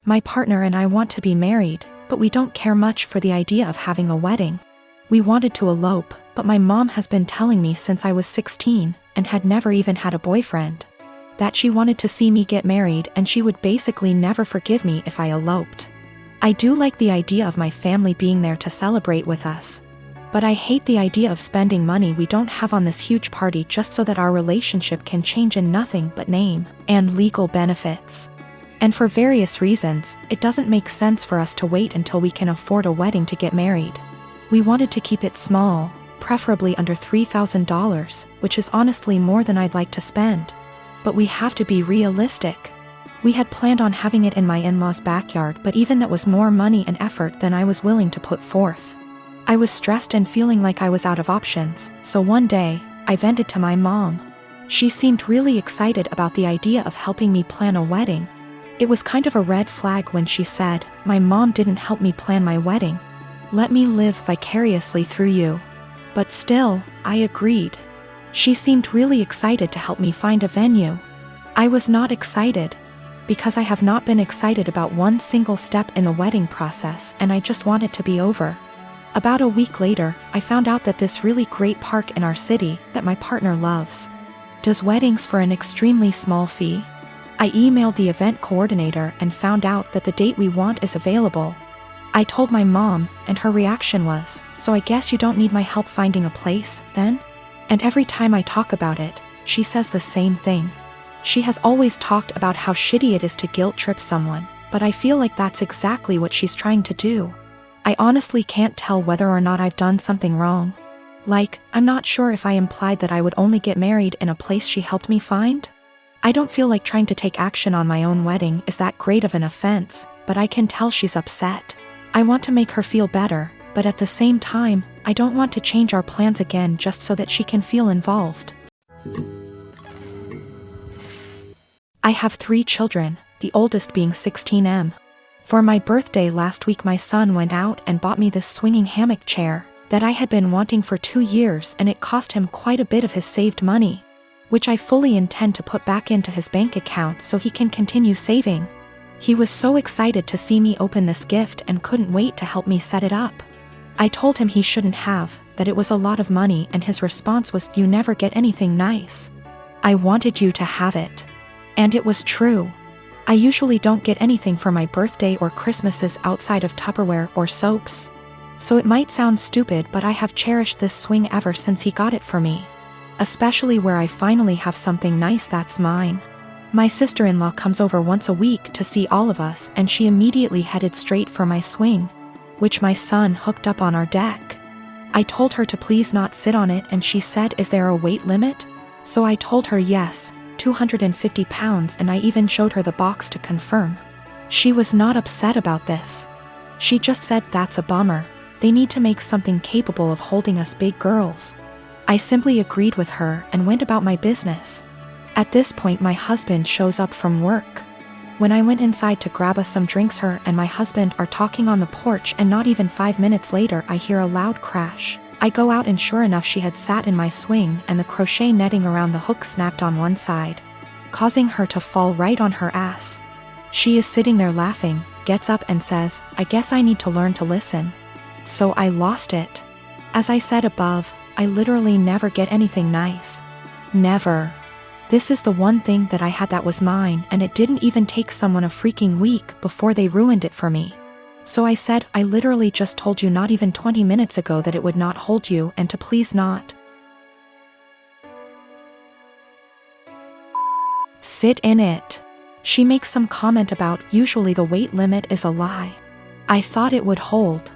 My partner and I want to be married, but we don't care much for the idea of having a wedding. We wanted to elope, but my mom has been telling me since I was 16, and had never even had a boyfriend, that she wanted to see me get married and she would basically never forgive me if I eloped. I do like the idea of my family being there to celebrate with us, but I hate the idea of spending money we don't have on this huge party just so that our relationship can change in nothing but name and legal benefits. And for various reasons, it doesn't make sense for us to wait until we can afford a wedding to get married. We wanted to keep it small, preferably under $3,000, which is honestly more than I'd like to spend. But we have to be realistic. We had planned on having it in my in-laws' backyard, but even that was more money and effort than I was willing to put forth. I was stressed and feeling like I was out of options, so one day, I vented to my mom. She seemed really excited about the idea of helping me plan a wedding. It was kind of a red flag when she said, "My mom didn't help me plan my wedding. Let me live vicariously through you." But still, I agreed. She seemed really excited to help me find a venue. I was not excited, because I have not been excited about one single step in the wedding process, and I just want it to be over. About a week later, I found out that this really great park in our city, that my partner loves, does weddings for an extremely small fee. I emailed the event coordinator and found out that the date we want is available. I told my mom, and her reaction was, "So I guess you don't need my help finding a place, then?" And every time I talk about it, she says the same thing. She has always talked about how shitty it is to guilt trip someone, but I feel like that's exactly what she's trying to do. I honestly can't tell whether or not I've done something wrong. Like, I'm not sure if I implied that I would only get married in a place she helped me find. I don't feel like trying to take action on my own wedding is that great of an offense, but I can tell she's upset. I want to make her feel better, but at the same time, I don't want to change our plans again just so that she can feel involved. I have 3 children, the oldest being 16M. For my birthday last week, my son went out and bought me this swinging hammock chair that I had been wanting for 2 years, and it cost him quite a bit of his saved money, which I fully intend to put back into his bank account so he can continue saving. He was so excited to see me open this gift and couldn't wait to help me set it up. I told him he shouldn't have, that it was a lot of money, and his response was, "You never get anything nice. I wanted you to have it." And it was true. I usually don't get anything for my birthday or Christmases outside of Tupperware or soaps. So it might sound stupid, but I have cherished this swing ever since he got it for me. Especially where I finally have something nice that's mine. My sister-in-law comes over once a week to see all of us, and she immediately headed straight for my swing, which my son hooked up on our deck. I told her to please not sit on it, and she said, "Is there a weight limit?" So I told her yes, 250 pounds, and I even showed her the box to confirm. She was not upset about this. She just said, "That's a bummer. They need to make something capable of holding us big girls." I simply agreed with her and went about my business. At this point, my husband shows up from work. When I went inside to grab us some drinks, her and my husband are talking on the porch, and not even 5 minutes later I hear a loud crash. I go out, and sure enough, she had sat in my swing, and the crochet netting around the hook snapped on one side, causing her to fall right on her ass. She is sitting there laughing, gets up and says, "I guess I need to learn to listen." So I lost it. As I said above, I literally never get anything nice. Never. This is the one thing that I had that was mine, and it didn't even take someone a freaking week before they ruined it for me. So I said, "I literally just told you not even 20 minutes ago that it would not hold you, and to please not sit in it." She makes some comment about, "Usually the weight limit is a lie." I thought it would hold.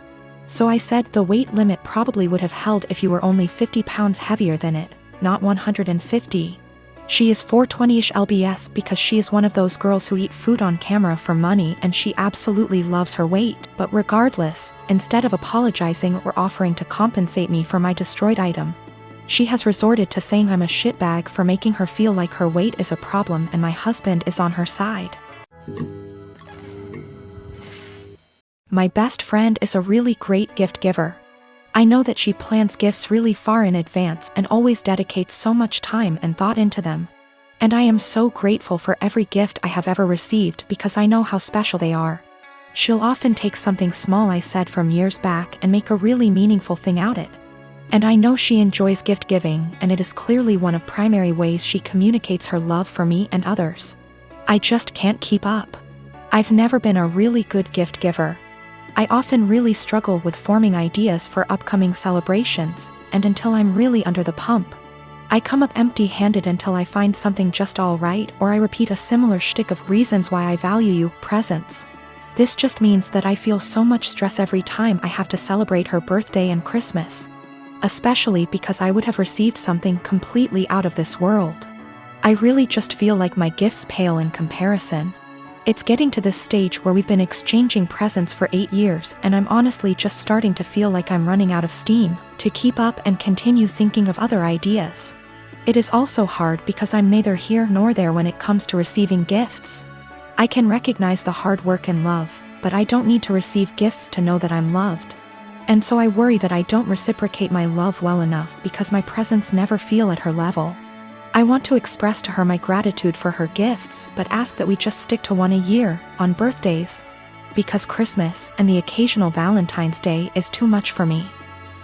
So I said, "The weight limit probably would have held if you were only 50 pounds heavier than it, not 150. She is 420-ish lbs because she is one of those girls who eat food on camera for money, and she absolutely loves her weight. But regardless, instead of apologizing or offering to compensate me for my destroyed item, she has resorted to saying I'm a shitbag for making her feel like her weight is a problem and my husband is on her side. My best friend is a really great gift giver. I know that she plans gifts really far in advance and always dedicates so much time and thought into them. And I am so grateful for every gift I have ever received because I know how special they are. She'll often take something small I said from years back and make a really meaningful thing out of it. And I know she enjoys gift giving, and it is clearly one of primary ways she communicates her love for me and others. I just can't keep up. I've never been a really good gift giver. I often really struggle with forming ideas for upcoming celebrations, and until I'm really under the pump, I come up empty-handed until I find something just all right, or I repeat a similar shtick of reasons why I value you, presents. This just means that I feel so much stress every time I have to celebrate her birthday and Christmas. Especially because I would have received something completely out of this world. I really just feel like my gifts pale in comparison. It's getting to this stage where we've been exchanging presents for 8 years, and I'm honestly just starting to feel like I'm running out of steam to keep up and continue thinking of other ideas. It is also hard because I'm neither here nor there when it comes to receiving gifts. I can recognize the hard work and love, but I don't need to receive gifts to know that I'm loved. And so I worry that I don't reciprocate my love well enough because my presents never feel at her level. I want to express to her my gratitude for her gifts, but ask that we just stick to one a year, on birthdays. Because Christmas and the occasional Valentine's Day is too much for me.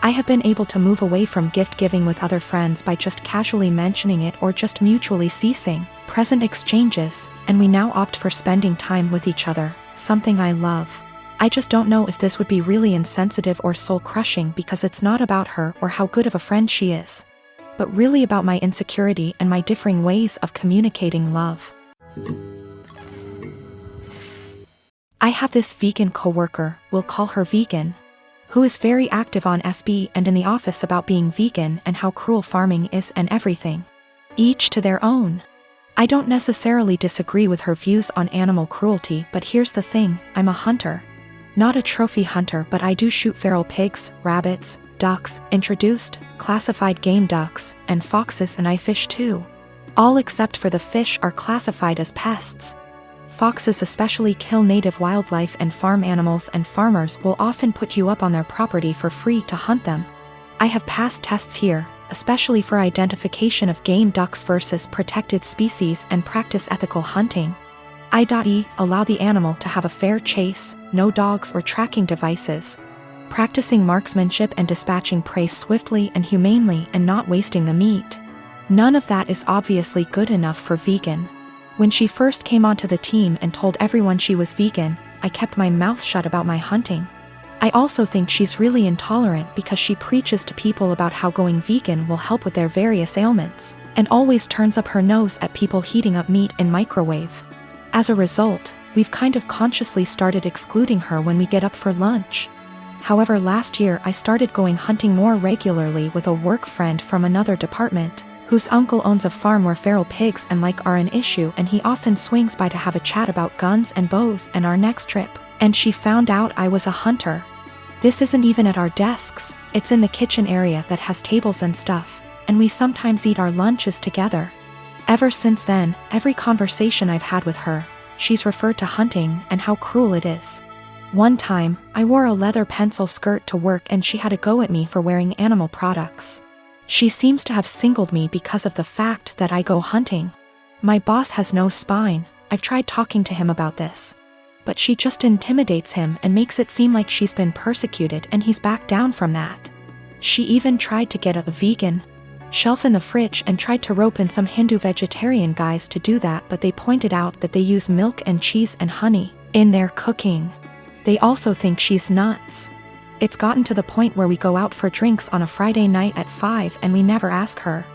I have been able to move away from gift giving with other friends by just casually mentioning it or just mutually ceasing present exchanges, and we now opt for spending time with each other, something I love. I just don't know if this would be really insensitive or soul-crushing because it's not about her or how good of a friend she is, but really about my insecurity and my differing ways of communicating love. I have this vegan coworker, we'll call her Vegan, who is very active on FB and in the office about being vegan and how cruel farming is and everything. Each to their own. I don't necessarily disagree with her views on animal cruelty, but here's the thing, I'm a hunter. Not a trophy hunter, but I do shoot feral pigs, rabbits, ducks, introduced, classified game ducks, and foxes, and I fish too. All except for the fish are classified as pests. Foxes especially kill native wildlife and farm animals, and farmers will often put you up on their property for free to hunt them. I have passed tests here, especially for identification of game ducks versus protected species and practice ethical hunting. I.e. allow the animal to have a fair chase, no dogs or tracking devices. Practicing marksmanship and dispatching prey swiftly and humanely and not wasting the meat. None of that is obviously good enough for Vegan. When she first came onto the team and told everyone she was vegan, I kept my mouth shut about my hunting. I also think she's really intolerant because she preaches to people about how going vegan will help with their various ailments, and always turns up her nose at people heating up meat in microwave. As a result, we've kind of consciously started excluding her when we get up for lunch. However, last year I started going hunting more regularly with a work friend from another department, whose uncle owns a farm where feral pigs and like are an issue, and he often swings by to have a chat about guns and bows and our next trip. And she found out I was a hunter. This isn't even at our desks, it's in the kitchen area that has tables and stuff, and we sometimes eat our lunches together. Ever since then, every conversation I've had with her, she's referred to hunting and how cruel it is. One time, I wore a leather pencil skirt to work and she had a go at me for wearing animal products. She seems to have singled me because of the fact that I go hunting. My boss has no spine, I've tried talking to him about this. But she just intimidates him and makes it seem like she's been persecuted, and he's backed down from that. She even tried to get a vegan shelf in the fridge and tried to rope in some Hindu vegetarian guys to do that, but they pointed out that they use milk and cheese and honey in their cooking. They also think she's nuts. It's gotten to the point where we go out for drinks on a Friday night at 5 and we never ask her.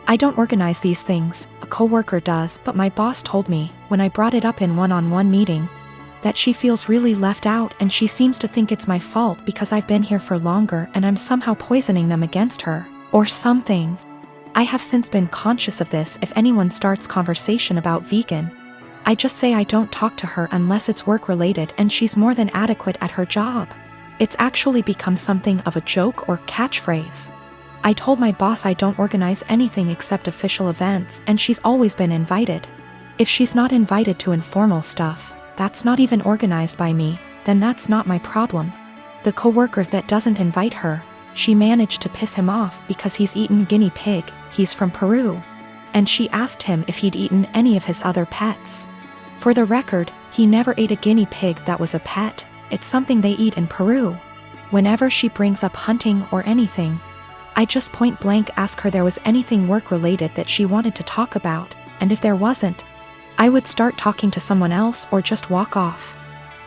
I don't organize these things, a coworker does, but my boss told me, when I brought it up in one-on-one meeting, that she feels really left out and she seems to think it's my fault because I've been here for longer and I'm somehow poisoning them against her, or something. I have since been conscious of this. If anyone starts conversation about vegan, I just say I don't talk to her unless it's work-related and she's more than adequate at her job. It's actually become something of a joke or catchphrase. I told my boss I don't organize anything except official events, and she's always been invited. If she's not invited to informal stuff, that's not even organized by me, then that's not my problem. The coworker that doesn't invite her, she managed to piss him off because he's eaten guinea pig, he's from Peru. and she asked him if he'd eaten any of his other pets. For the record, he never ate a guinea pig that was a pet. It's something they eat in Peru. Whenever she brings up hunting or anything, I just point blank ask her there was anything work-related that she wanted to talk about, and if there wasn't, I would start talking to someone else or just walk off.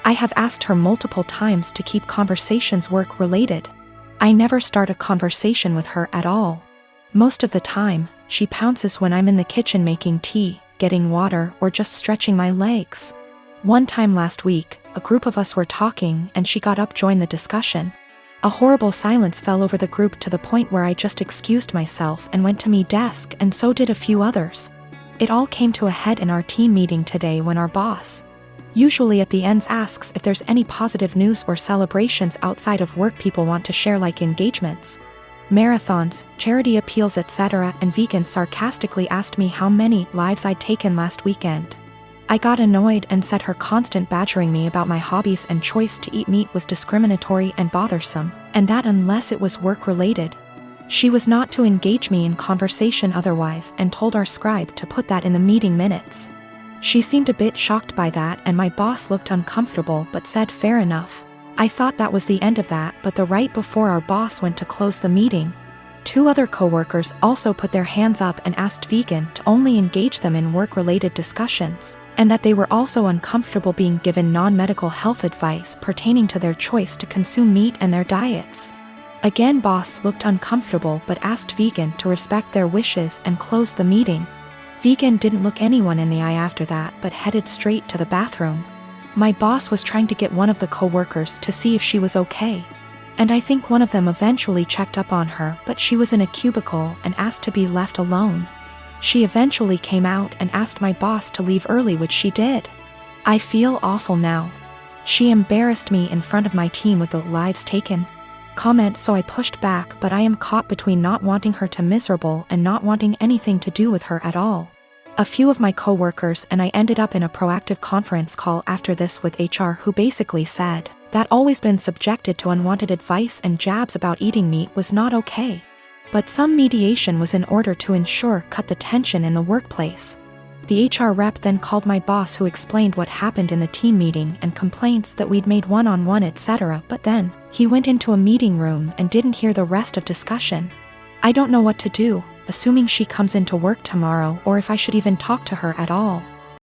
I have asked her multiple times to keep conversations work-related. I never start a conversation with her at all. Most of the time, she pounces when I'm in the kitchen making tea, getting water, or just stretching my legs. One time last week, a group of us were talking and she got up to join the discussion. A horrible silence fell over the group to the point where I just excused myself and went to my desk, and so did a few others. It all came to a head in our team meeting today when our boss, usually at the ends, asks if there's any positive news or celebrations outside of work people want to share, like engagements, marathons, charity appeals, etc., and Vegan sarcastically asked me how many lives I'd taken last weekend. I got annoyed and said her constant badgering me about my hobbies and choice to eat meat was discriminatory and bothersome, and that unless it was work-related, she was not to engage me in conversation otherwise, and told our scribe to put that in the meeting minutes. She seemed a bit shocked by that, and my boss looked uncomfortable but said fair enough. I thought that was the end of that, but the right before our boss went to close the meeting, 2 other co-workers also put their hands up and asked Vegan to only engage them in work-related discussions, and that they were also uncomfortable being given non-medical health advice pertaining to their choice to consume meat and their diets. Again, boss looked uncomfortable but asked Vegan to respect their wishes and closed the meeting. Vegan didn't look anyone in the eye after that but headed straight to the bathroom. My boss was trying to get one of the co-workers to see if she was okay, and I think one of them eventually checked up on her, but she was in a cubicle and asked to be left alone. She eventually came out and asked my boss to leave early, which she did. I feel awful now. She embarrassed me in front of my team with the lives taken comment, so I pushed back, but I am caught between not wanting her to miserable and not wanting anything to do with her at all. A few of my co-workers and I ended up in a proactive conference call after this with HR, who basically said that always been subjected to unwanted advice and jabs about eating meat was not okay, but some mediation was in order to ensure cut the tension in the workplace. The HR rep then called my boss, who explained what happened in the team meeting and complaints that we'd made one-on-one etc., but then he went into a meeting room and didn't hear the rest of discussion. I don't know what to do, assuming she comes into work tomorrow, or if I should even talk to her at all.